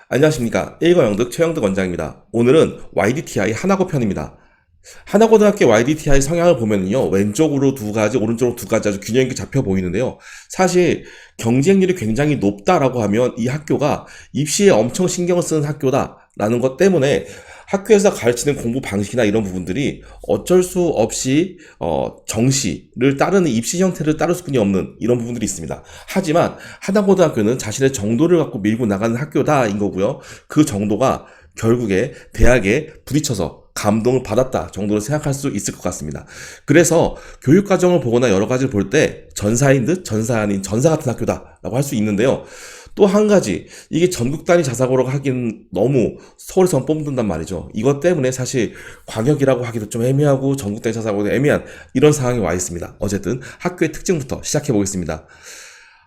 안녕하십니까. 1과 영득 최영득 원장입니다. 오늘은 YDTI 하나고 편입니다. 하나고등학교 YDTI 성향을 보면요, 왼쪽으로 두 가지, 오른쪽으로 두 가지 아주 균형 있게 잡혀 보이는데요. 사실 경쟁률이 굉장히 높다라고 하면 이 학교가 입시에 엄청 신경을 쓰는 학교다라는 것 때문에 학교에서 가르치는 공부 방식이나 이런 부분들이 어쩔 수 없이 정시를 따르는 입시 형태를 따를 수뿐이 없는 이런 부분들이 있습니다. 하지만 하나고등학교는 자신의 정도를 갖고 밀고 나가는 학교다인 거고요. 그 정도가 결국에 대학에 부딪혀서 감동을 받았다 정도로 생각할 수 있을 것 같습니다. 그래서 교육과정을 보거나 여러 가지를 볼 때 전사인 듯 전사 아닌 전사 같은 학교다라고 할 수 있는데요. 또 한 가지, 이게 전국 단위 자사고라고 하긴 너무 서울에서 뽑는단 말이죠. 이것 때문에 사실 광역이라고 하기도 좀 애매하고 전국 단위 자사고도 애매한 이런 상황이 와 있습니다. 어쨌든 학교의 특징부터 시작해 보겠습니다.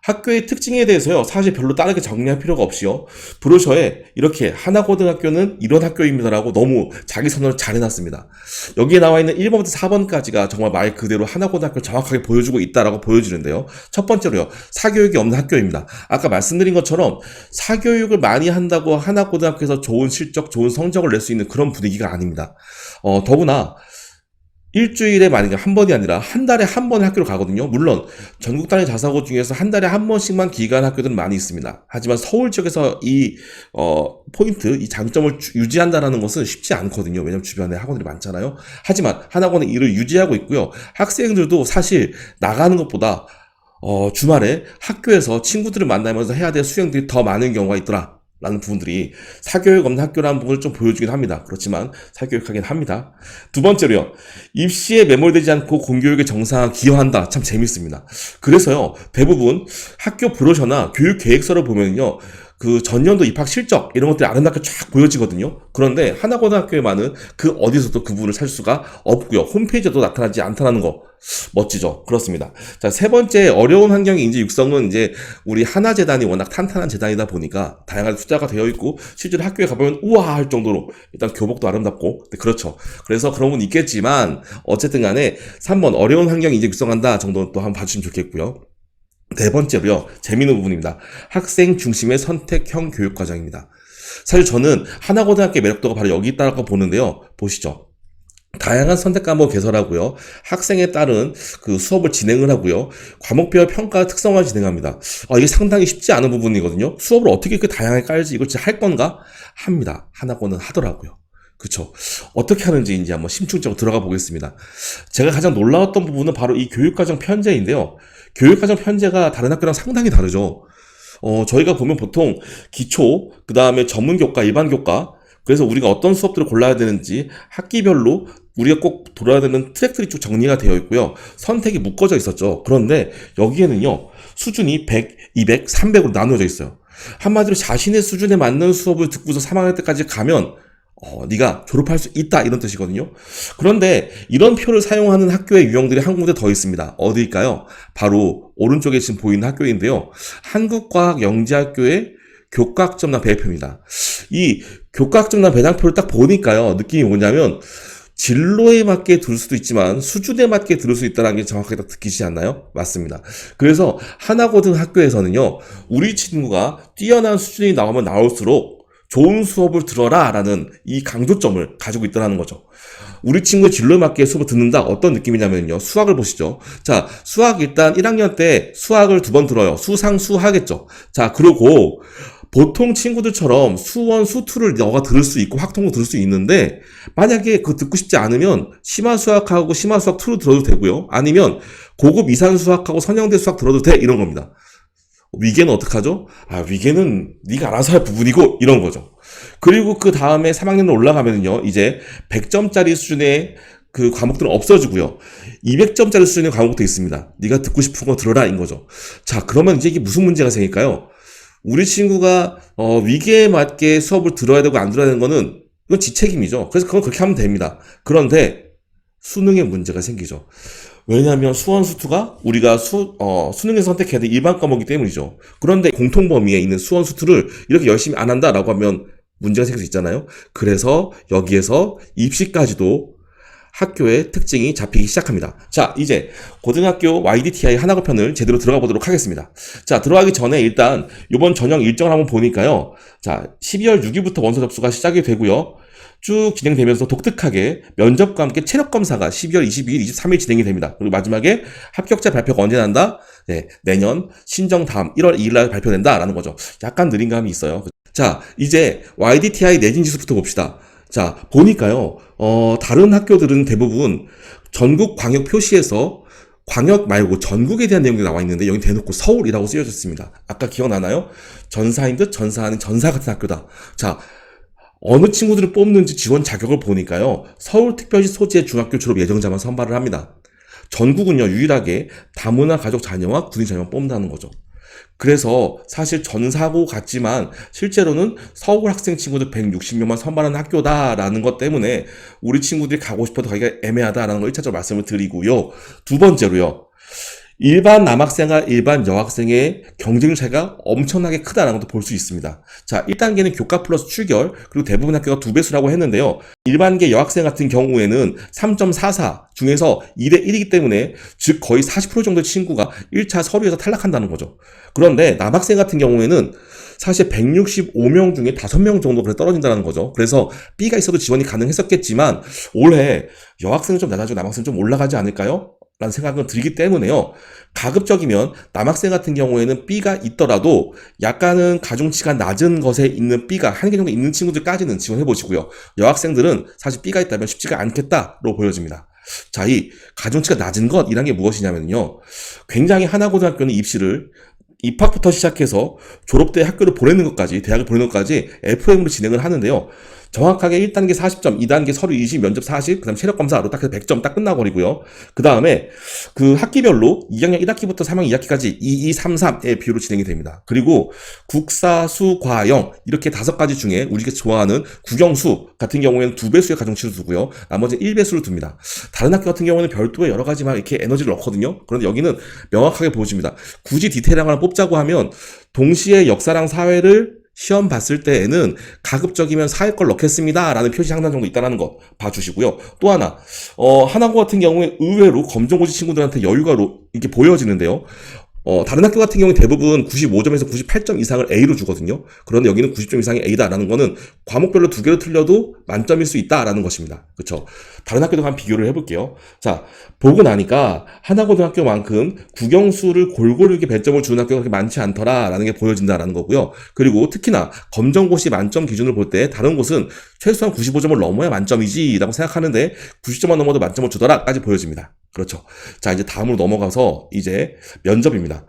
학교의 특징에 대해서요, 사실 별로 다르게 정리할 필요가 없이요, 브로셔에 이렇게 하나고등학교는 이런 학교입니다라고 너무 자기 선언을 잘 해놨습니다. 여기에 나와 있는 1번부터 4번까지가 정말 말 그대로 하나고등학교를 정확하게 보여주고 있다라고 보여주는데요. 첫 번째로요, 사교육이 없는 학교입니다. 아까 말씀드린 것처럼 사교육을 많이 한다고 하나고등학교에서 좋은 실적, 좋은 성적을 낼 수 있는 그런 분위기가 아닙니다. 더구나 일주일에 만약에 한 번이 아니라 한 달에 한 번 학교를 가거든요. 물론 전국 단위 자사고 중에서 한 달에 한 번씩만 기간 학교들은 많이 있습니다. 하지만 서울 지역에서 이 포인트, 이 장점을 유지한다는 것은 쉽지 않거든요. 왜냐하면 주변에 학원들이 많잖아요. 하지만 하나고는 이를 유지하고 있고요. 학생들도 사실 나가는 것보다 주말에 학교에서 친구들을 만나면서 해야 될 수행들이 더 많은 경우가 있더라 라는 부분들이 사교육 없는 학교라는 부분을 좀 보여주긴 합니다. 그렇지만 사교육하긴 합니다. 두 번째로요, 입시에 매몰되지 않고 공교육의 정상화 기여한다. 참 재밌습니다. 그래서요, 대부분 학교 브로셔나 교육 계획서를 보면요, 그 전년도 입학 실적 이런 것들이 아름답게 쫙 보여지거든요. 그런데 하나고등학교에만은 그 어디서도 그 부분을 찾을 수가 없고요. 홈페이지에도 나타나지 않다는 거 멋지죠. 그렇습니다. 자, 세 번째, 어려운 환경의 인재 육성은 이제 우리 하나재단이 워낙 탄탄한 재단이다 보니까 다양한 숫자가 되어 있고 실제로 학교에 가보면 우와 할 정도로 일단 교복도 아름답고, 네, 그렇죠. 그래서 그런 건 있겠지만 어쨌든 간에 3번 어려운 환경 인재 육성한다 정도는 또 한번 봐주시면 좋겠고요. 네 번째로요, 재미있는 부분입니다. 학생 중심의 선택형 교육과정입니다. 사실 저는 하나고등학교의 매력도가 바로 여기 있다고 보는데요. 보시죠. 다양한 선택 과목을 개설하고요. 학생에 따른 그 수업을 진행을 하고요. 과목별 평가 특성화를 진행합니다. 이게 상당히 쉽지 않은 부분이거든요. 수업을 어떻게 이렇게 다양하게 깔지, 이걸 진짜 할 건가? 합니다. 하나고는 하더라고요. 그쵸. 어떻게 하는지 이제 한번 심층적으로 들어가 보겠습니다. 제가 가장 놀라웠던 부분은 바로 이 교육과정 편제인데요. 교육과정 편제가 다른 학교랑 상당히 다르죠. 저희가 보면 보통 기초, 그 다음에 전문교과, 일반교과, 그래서 우리가 어떤 수업들을 골라야 되는지 학기별로 우리가 꼭 돌아야 되는 트랙들이 쭉 정리가 되어 있고요. 선택이 묶어져 있었죠. 그런데 여기에는요, 수준이 100, 200, 300으로 나누어져 있어요. 한마디로 자신의 수준에 맞는 수업을 듣고서 3학년 때까지 가면 네가 졸업할 수 있다 이런 뜻이거든요. 그런데 이런 표를 사용하는 학교의 유형들이 한 군데 더 있습니다. 어디일까요? 바로 오른쪽에 지금 보이는 학교인데요. 한국과학영재학교의 교과학점단 배표입니다. 이 교과학점단 배당표를 딱 보니까요, 느낌이 뭐냐면 진로에 맞게 들을 수도 있지만 수준에 맞게 들을 수 있다는 게 정확하게 딱 느끼지 않나요? 맞습니다. 그래서 하나고등학교에서는요, 우리 친구가 뛰어난 수준이 나오면 나올수록 좋은 수업을 들어라 라는 이 강조점을 가지고 있다는 거죠. 우리 친구의 진로에 맞게 수업을 듣는다. 어떤 느낌이냐면요, 수학을 보시죠. 자, 수학 일단 1학년 때 수학을 2번 들어요. 수상, 수하겠죠. 자, 그리고 보통 친구들처럼 수원, 수투를 너가 들을 수 있고 확통도 들을 수 있는데, 만약에 그거 듣고 싶지 않으면 심화수학하고 심화수학 2로 들어도 되고요. 아니면 고급 이산수학하고 선형대 수학 들어도 돼. 이런 겁니다. 위계는 어떡하죠? 위계는 네가 알아서 할 부분이고 이런 거죠. 그리고 그 다음에 3학년으로 올라가면요, 이제 100점짜리 수준의 그 과목들은 없어지고요. 200점짜리 수준의 과목도 있습니다. 네가 듣고 싶은 거 들어라 인 거죠. 자, 그러면 이제 이게 무슨 문제가 생길까요? 우리 친구가 위계에 맞게 수업을 들어야 되고 안 들어야 되는 거는 이건 지 책임이죠. 그래서 그건 그렇게 하면 됩니다. 그런데 수능에 문제가 생기죠. 왜냐하면 수원, 수투가 우리가 수능에서 선택해야 될 일반 과목이기 때문이죠. 그런데 공통 범위에 있는 수원, 수투를 이렇게 열심히 안 한다라고 하면 문제가 생길 수 있잖아요. 그래서 여기에서 입시까지도 학교의 특징이 잡히기 시작합니다. 자, 이제 고등학교 YDTI 하나고 편을 제대로 들어가 보도록 하겠습니다. 자, 들어가기 전에 일단 이번 전형 일정을 한번 보니까요. 자, 12월 6일부터 원서 접수가 시작이 되고요. 쭉 진행되면서 독특하게 면접과 함께 체력 검사가 12월 22일, 23일 진행이 됩니다. 그리고 마지막에 합격자 발표가 언제 난다? 네, 내년 신정 다음 1월 2일 날 발표된다라는 거죠. 약간 느린 감이 있어요. 자, 이제 YDTI 내신 지수부터 봅시다. 자, 보니까요, 다른 학교들은 대부분 전국 광역 표시에서 광역 말고 전국에 대한 내용이 나와 있는데 여기 대놓고 서울이라고 쓰여졌습니다. 아까 기억나나요? 전사인 듯 전사 아닌 전사 같은 학교다. 자, 어느 친구들을 뽑는지 지원 자격을 보니까요, 서울특별시 소재 중학교 졸업 예정자만 선발을 합니다. 전국은요, 유일하게 다문화 가족 자녀와 군인 자녀만 뽑는다는 거죠. 그래서 사실 전사고 같지만 실제로는 서울 학생 친구들 160명만 선발하는 학교다라는 것 때문에 우리 친구들이 가고 싶어도 가기가 애매하다라는 걸 1차적으로 말씀을 드리고요. 두 번째로요. 일반 남학생과 일반 여학생의 경쟁 차이가 엄청나게 크다라는 것도 볼 수 있습니다. 자, 1단계는 교과 플러스 출결, 그리고 대부분 학교가 2배수라고 했는데요. 일반계 여학생 같은 경우에는 3.44 중에서 2대 1이기 때문에 즉 거의 40% 정도의 친구가 1차 서류에서 탈락한다는 거죠. 그런데 남학생 같은 경우에는 사실 165명 중에 5명 정도 그래 떨어진다는 거죠. 그래서 B가 있어도 지원이 가능했었겠지만 올해 여학생은 좀 낮아지고 남학생은 좀 올라가지 않을까요? 라는 생각은 들기 때문에요. 가급적이면 남학생 같은 경우에는 B가 있더라도 약간은 가중치가 낮은 것에 있는 B가 한 개 정도 있는 친구들까지는 지원해 보시고요. 여학생들은 사실 B가 있다면 쉽지가 않겠다로 보여집니다. 자, 이 가중치가 낮은 것이란 게 무엇이냐면요. 굉장히 하나고등학교는 입학부터 시작해서 졸업 때 학교를 보내는 것까지, 대학을 보내는 것까지 FM으로 진행을 하는데요. 정확하게 1단계 40점, 2단계 서류 20, 면접 40, 그 다음 체력검사로 딱 해서 100점 딱 끝나버리고요. 그 다음에 그 학기별로 2학년 1학기부터 3학년 2학기까지 2, 2, 3, 3의 비율로 진행이 됩니다. 그리고 국사, 수, 과, 영 이렇게 5가지 중에 우리가 좋아하는 국영수 같은 경우에는 2배수의 가중치를 두고요. 나머지 1배수를 둡니다. 다른 학교 같은 경우는 별도의 여러 가지 막 이렇게 에너지를 넣거든요. 그런데 여기는 명확하게 보여집니다. 굳이 디테일한 걸 뽑자고 하면 동시에 역사랑 사회를 시험 봤을 때에는 가급적이면 사회 걸 넣겠습니다 라는 표시 상단 정도 있다는 거 봐주시고요. 또 하나 하나고 같은 경우에 의외로 검정고시 친구들한테 여유가 이렇게 보여지는데요. 다른 학교 같은 경우는 대부분 95점에서 98점 이상을 A로 주거든요. 그런데 여기는 90점 이상이 A다라는 거는 과목별로 2개로 틀려도 만점일 수 있다라는 것입니다. 그렇죠? 다른 학교도 한번 비교를 해볼게요. 자, 보고 나니까 하나고등학교만큼 국영수를 골고루 이렇게 배점을 주는 학교가 그렇게 많지 않더라라는 게 보여진다라는 거고요. 그리고 특히나 검정고시 만점 기준을 볼 때 다른 곳은 최소한 95점을 넘어야 만점이지라고 생각하는데 90점만 넘어도 만점을 주더라까지 보여집니다. 그렇죠. 자, 이제 다음으로 넘어가서 이제 면접입니다.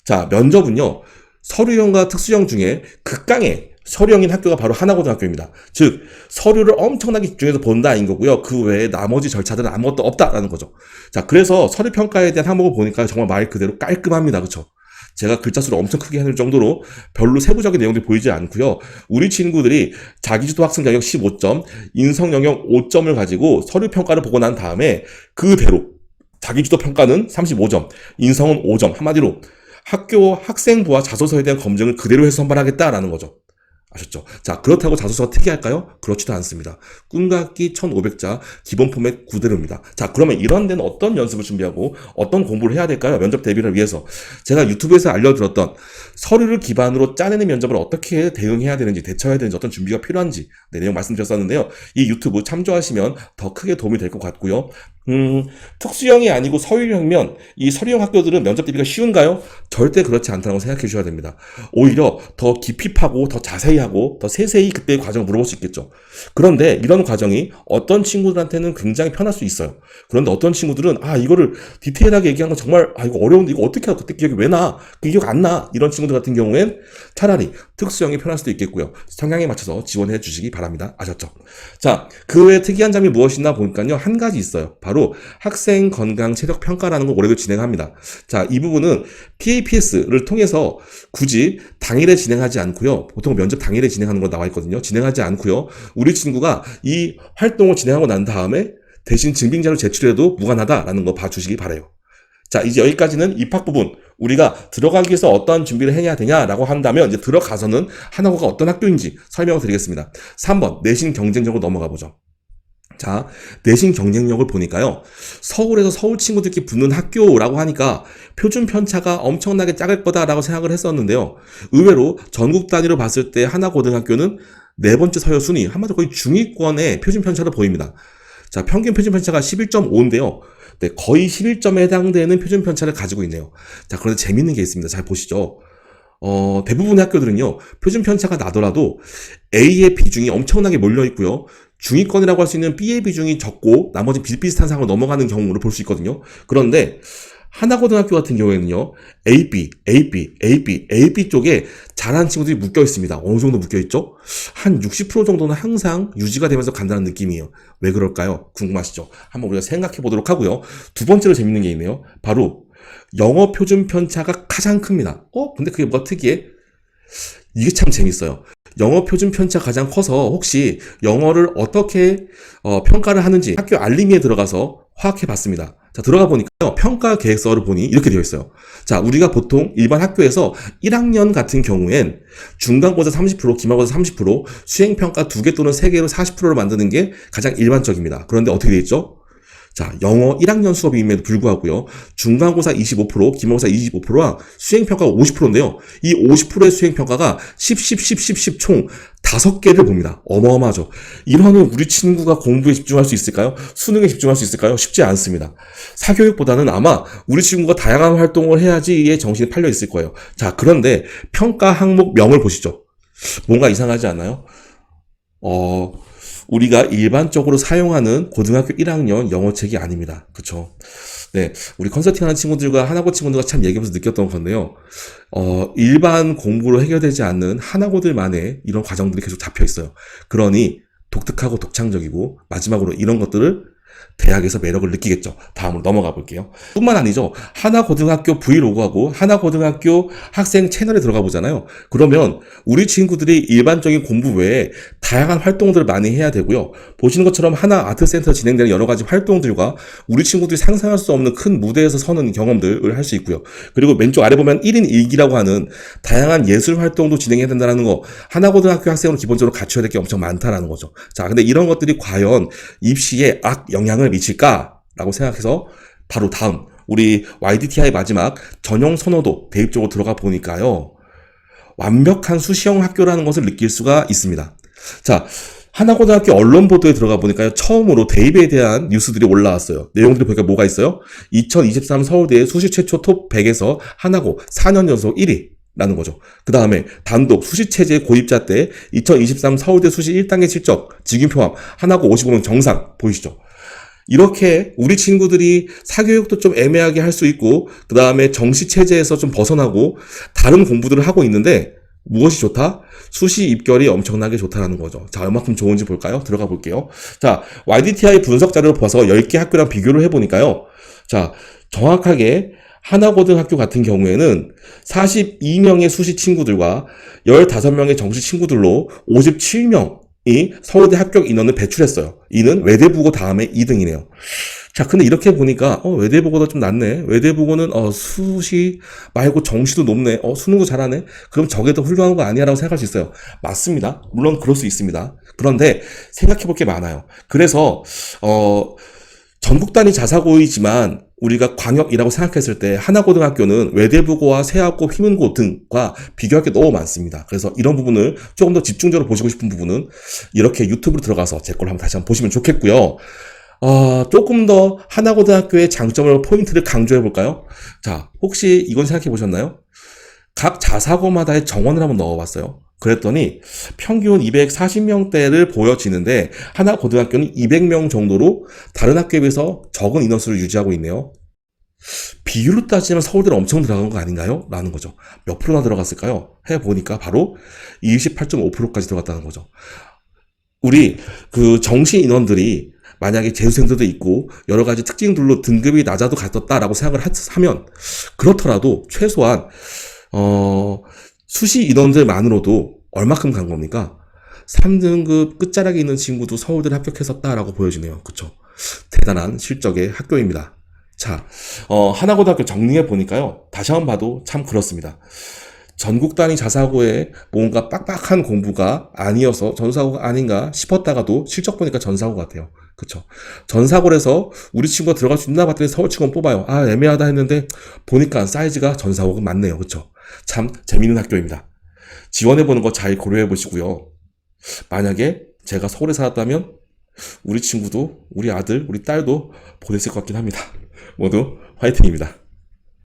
자, 면접은요, 서류형과 특수형 중에 극강의 서류형인 학교가 바로 하나고등학교입니다. 즉, 서류를 엄청나게 집중해서 본다인 거고요. 그 외에 나머지 절차들은 아무것도 없다라는 거죠. 자, 그래서 서류평가에 대한 항목을 보니까 정말 말 그대로 깔끔합니다. 그렇죠. 제가 글자 수를 엄청 크게 해놓을 정도로 별로 세부적인 내용들이 보이지 않고요. 우리 친구들이 자기주도 학생 자격 15점, 인성 영역 5점을 가지고 서류평가를 보고 난 다음에 그대로 자기주도 평가는 35점, 인성은 5점. 한마디로 학교 학생부와 자소서에 대한 검증을 그대로 해서 선발하겠다라는 거죠. 아셨죠? 자, 그렇다고 자소서가 특이할까요? 그렇지도 않습니다. 꿈같기 1500자 기본 포맷 그대로입니다. 자, 그러면 이런 데는 어떤 연습을 준비하고 어떤 공부를 해야 될까요? 면접 대비를 위해서. 제가 유튜브에서 알려드렸던 서류를 기반으로 짜내는 면접을 어떻게 대응해야 되는지, 대처해야 되는지, 어떤 준비가 필요한지 내용 말씀드렸었는데요. 이 유튜브 참조하시면 더 크게 도움이 될 것 같고요. 특수형이 아니고 서유형이면 이 서류형 학교들은 면접 대비가 쉬운가요? 절대 그렇지 않다고 생각해 주셔야 됩니다. 오히려 더 깊이 파고 더 자세히 하고 더 세세히 그때의 과정을 물어볼 수 있겠죠. 그런데 이런 과정이 어떤 친구들한테는 굉장히 편할 수 있어요. 그런데 어떤 친구들은 이거를 디테일하게 얘기하는 건 정말 이거 어려운데 이거 어떻게 하고 그때 기억이 왜 나? 그 기억 안 나? 이런 친구들 같은 경우엔 차라리 특수형이 편할 수도 있겠고요. 성향에 맞춰서 지원해 주시기 바랍니다. 아셨죠? 자, 그 외에 특이한 점이 무엇이나 보니까요. 한 가지 있어요. 바로 학생 건강 체력 평가라는 걸 올해도 진행합니다. 자, 이 부분은 PAPS를 통해서 굳이 당일에 진행하지 않고요. 보통 면접 당일에 진행하는 거 나와 있거든요. 진행하지 않고요. 우리 친구가 이 활동을 진행하고 난 다음에 대신 증빙자를 제출해도 무관하다라는 거 봐주시기 바라요. 자, 이제 여기까지는 입학 부분. 우리가 들어가기 위해서 어떠한 준비를 해야 되냐라고 한다면 이제 들어가서는 하나고가 어떤 학교인지 설명을 드리겠습니다. 3번 내신 경쟁적으로 넘어가 보죠. 자, 내신 경쟁력을 보니까요. 서울에서 서울 친구들끼리 붙는 학교라고 하니까 표준 편차가 엄청나게 작을 거다라고 생각을 했었는데요. 의외로 전국 단위로 봤을 때 하나고등학교는 네 번째 서열 순위, 한마디로 거의 중위권의 표준 편차로 보입니다. 자, 평균 표준 편차가 11.5인데요. 네, 거의 11점에 해당되는 표준 편차를 가지고 있네요. 자, 그런데 재밌는 게 있습니다. 잘 보시죠. 대부분의 학교들은요, 표준 편차가 나더라도 A의 비중이 엄청나게 몰려 있고요. 중위권이라고 할 수 있는 B의 비중이 적고 나머지 비슷비슷한 상황을 넘어가는 경우를 볼 수 있거든요. 그런데 하나고등학교 같은 경우에는요, AB 쪽에 잘하는 친구들이 묶여 있습니다. 어느 정도 묶여 있죠? 한 60% 정도는 항상 유지가 되면서 간다는 느낌이에요. 왜 그럴까요? 궁금하시죠? 한번 우리가 생각해 보도록 하고요. 두 번째로 재밌는 게 있네요. 바로 영어 표준 편차가 가장 큽니다. 근데 그게 뭐가 특이해? 이게 참 재밌어요. 영어 표준 편차 가장 커서 혹시 영어를 어떻게 평가를 하는지 학교 알림이에 들어가서 확인해 봤습니다. 자, 들어가 보니까요. 평가 계획서를 보니 이렇게 되어 있어요. 자, 우리가 보통 일반 학교에서 1학년 같은 경우엔 중간고사 30%, 기말고사 30%, 수행평가 2개 또는 3개로 40%를 만드는 게 가장 일반적입니다. 그런데 어떻게 되어 있죠? 자, 영어 1학년 수업임에도 불구하고요. 중간고사 25%, 기말고사 25%와 수행평가가 50%인데요. 이 50%의 수행평가가 10 총 5개를 봅니다. 어마어마하죠. 이러면 우리 친구가 공부에 집중할 수 있을까요? 수능에 집중할 수 있을까요? 쉽지 않습니다. 사교육보다는 아마 우리 친구가 다양한 활동을 해야지에 정신이 팔려 있을 거예요. 자, 그런데 평가 항목명을 보시죠. 뭔가 이상하지 않나요? 우리가 일반적으로 사용하는 고등학교 1학년 영어책이 아닙니다. 그쵸? 네. 우리 컨설팅하는 친구들과 하나고 친구들과 참 얘기하면서 느꼈던 건데요. 일반 공부로 해결되지 않는 하나고들만의 이런 과정들이 계속 잡혀 있어요. 그러니 독특하고 독창적이고 마지막으로 이런 것들을 대학에서 매력을 느끼겠죠. 다음으로 넘어가 볼게요. 뿐만 아니죠. 하나고등학교 브이로그하고 하나고등학교 학생 채널에 들어가 보잖아요. 그러면 우리 친구들이 일반적인 공부 외에 다양한 활동들을 많이 해야 되고요. 보시는 것처럼 하나 아트센터 진행되는 여러 가지 활동들과 우리 친구들이 상상할 수 없는 큰 무대에서 서는 경험들을 할 수 있고요. 그리고 왼쪽 아래 보면 1인 1기라고 하는 다양한 예술 활동도 진행해야 된다는 거. 하나고등학교 학생으로 기본적으로 갖춰야 될 게 엄청 많다라는 거죠. 자, 근데 이런 것들이 과연 입시에 영향을 미칠까라고 생각해서 바로 다음 우리 YDTI 마지막 전형 선호도 대입적으로 들어가 보니까요. 완벽한 수시형 학교라는 것을 느낄 수가 있습니다. 자, 하나고등학교 언론 보도에 들어가 보니까요. 처음으로 대입에 대한 뉴스들이 올라왔어요. 내용들이 보니까 뭐가 있어요? 2023 서울대 수시 최초 톱 100에서 하나고 4년 연속 1위. 라는 거죠. 그 다음에 단독 수시체제 고입자 때 2023 서울대 수시 1단계 실적 직윤 포함 하나고 55명 정상 보이시죠? 이렇게 우리 친구들이 사교육도 좀 애매하게 할 수 있고 그 다음에 정시체제에서 좀 벗어나고 다른 공부들을 하고 있는데 무엇이 좋다? 수시 입결이 엄청나게 좋다라는 거죠. 자, 얼마큼 좋은지 볼까요? 들어가 볼게요. 자, YDTI 분석 자료를 봐서 10개 학교랑 비교를 해보니까요. 자, 정확하게 하나고등학교 같은 경우에는 42명의 수시 친구들과 15명의 정시 친구들로 57명이 서울대 합격 인원을 배출했어요. 이는 외대부고 다음에 2등이네요. 자, 근데 이렇게 보니까 외대부고도 좀 낫네. 외대부고는 수시 말고 정시도 높네. 수능도 잘하네. 그럼 저게 더 훌륭한 거 아니야라고 생각할 수 있어요. 맞습니다. 물론 그럴 수 있습니다. 그런데 생각해 볼 게 많아요. 그래서 전국 단위 자사고이지만 우리가 광역이라고 생각했을 때 하나고등학교는 외대부고와 세학고, 휘문고 등과 비교할 게 너무 많습니다. 그래서 이런 부분을 조금 더 집중적으로 보시고 싶은 부분은 이렇게 유튜브로 들어가서 제 걸 한번 다시 한번 보시면 좋겠고요. 조금 더 하나고등학교의 장점을 포인트를 강조해 볼까요? 자, 혹시 이건 생각해 보셨나요? 각 자사고마다의 정원을 한번 넣어봤어요. 그랬더니 평균 240명대를 보여지는데 하나고등학교는 200명 정도로 다른 학교에 비해서 적은 인원수를 유지하고 있네요. 비율로 따지면 서울대는 엄청 들어간 거 아닌가요? 라는 거죠. 몇 프로나 들어갔을까요? 해보니까 바로 28.5%까지 들어갔다는 거죠. 우리 그 정시 인원들이 만약에 재수생들도 있고 여러 가지 특징들로 등급이 낮아도 갔었다라고 생각을 하면 그렇더라도 최소한 수시 인원들만으로도 얼마큼 간 겁니까? 3등급 끝자락에 있는 친구도 서울대를 합격했었다라고 보여지네요. 그쵸? 대단한 실적의 학교입니다. 자, 하나고등학교 정리해 보니까요. 다시 한번 봐도 참 그렇습니다. 전국 단위 자사고에 뭔가 빡빡한 공부가 아니어서 전사고가 아닌가 싶었다가도 실적 보니까 전사고 같아요. 그쵸? 전사고에서 우리 친구가 들어갈 수 있나 봤더니 서울치고는 뽑아요. 아, 애매하다 했는데 보니까 사이즈가 전사고가 맞네요. 그쵸? 참 재밌는 학교입니다. 지원해보는 거 잘 고려해 보시고요. 만약에 제가 서울에 살았다면 우리 친구도, 우리 아들, 우리 딸도 보냈을 것 같긴 합니다. 모두 화이팅입니다.